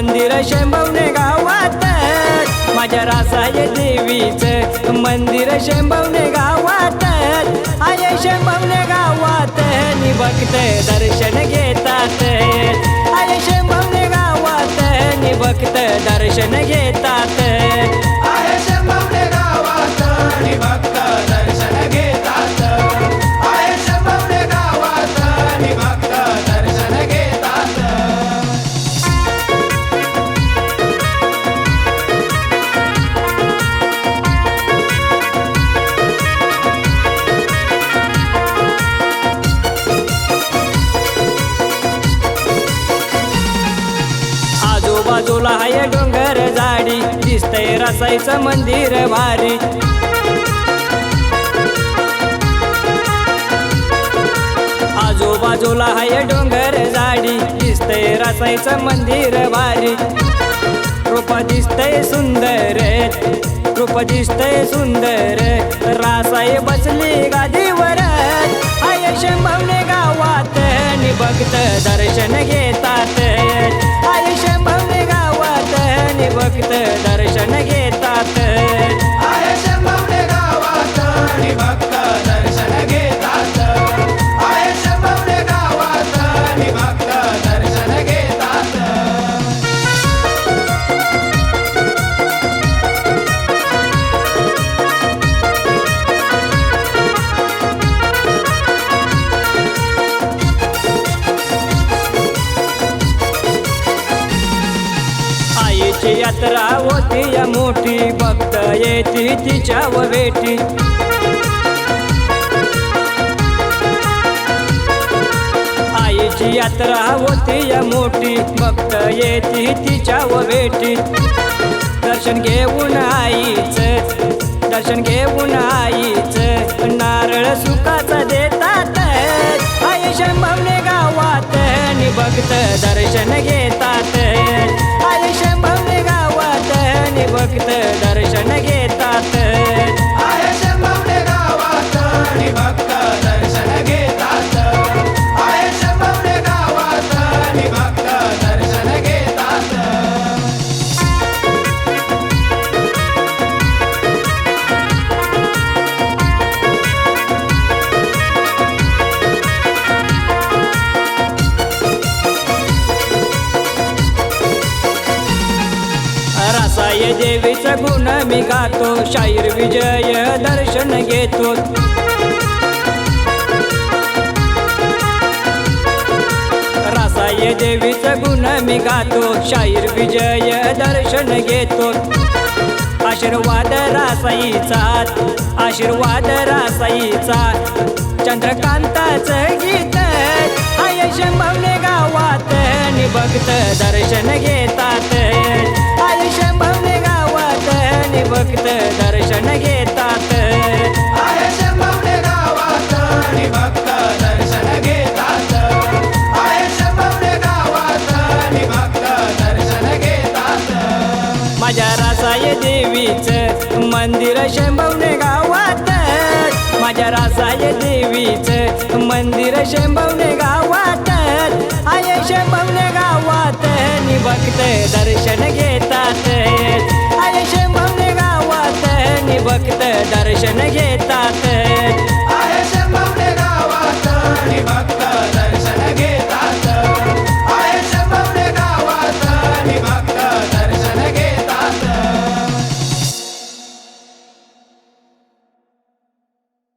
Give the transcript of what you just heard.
मंदिर शंभवणे गावात, माझ्या रासाय देवीचं मंदिर शंभवणे गावात. आये शंभवणे गावात नि भक्त दर्शन घेतात. आये शंभवणे गावात नि भक्त दर्शन घेतात. आये शंभवणे गावात नि भक्त दर्शन घेतात. आये शंभवणे गावात नि भक्त दर्शन घेतात. आजूबाजूला हाय डोंगर झाडी, दिसतंय रसायचं मंदिर भारी. आजूबाजूला हाय डोंगर झाडी, दिसतंय रसायचं मंदिर भारी. रूप दिसतंय सुंदर, रूप दिसतंय सुंदर, रासाई बसली गादीवर. आये शंभवणे गावात नि भक्त दर्शन घेतात. आये शंभवणे गावात नि भक्त दर्शन घेतात. आये शंभवणे गावात नि भक्त दर्शन घेतात. आये शंभवणे गावात नि भक्त दर्शन घेतात. आईची यात्रा होती या मोठी, भक्त येती तिच्या व भेटी. आईची यात्रा होती या मोठी, भक्त येती तिच्या व भेटी. दर्शन घेऊन आईचं, दर्शन घेऊन आईचं, नारळ सुखाचं देतात. आये शंभवणे गावात नि भक्त दर्शन घेतात. आये शंभवणे गावात नि भक्त दर्शन घेतात. आये शंभवणे गावात नि भक्त दर्शन घेतात. आये शंभवणे गावात नि भक्त दर्शन घेतात. रासाय देवीचं गुण मी गातो, शाहीर विजय दर्शन घेतो. रासाय देवीचं गुण मी गातो, शाहीर विजय दर्शन घेतो. आशीर्वाद रासाईचा, आशीर्वाद रासाईचा, चंद्रकांताचं गीत. आये शंभवणे गावात नि भक्त दर्शन घेतात. आये शंभवणे गावात नि भक्त दर्शन घेतात. आये शंभवणे गावात नि भक्त दर्शन घेतात. आये शंभवणे गावात नि भक्त दर्शन घेतात. माझ्या रासाय देवीचं मंदिर शंभवणे गावात, माझ्या रासाय देवीचं मंदिर शंभवणे गावात. आये शंभवणे गावात नि भक्त दर्शन घेतात. आये शंभवणे गावात नि भक्त दर्शन घेतात.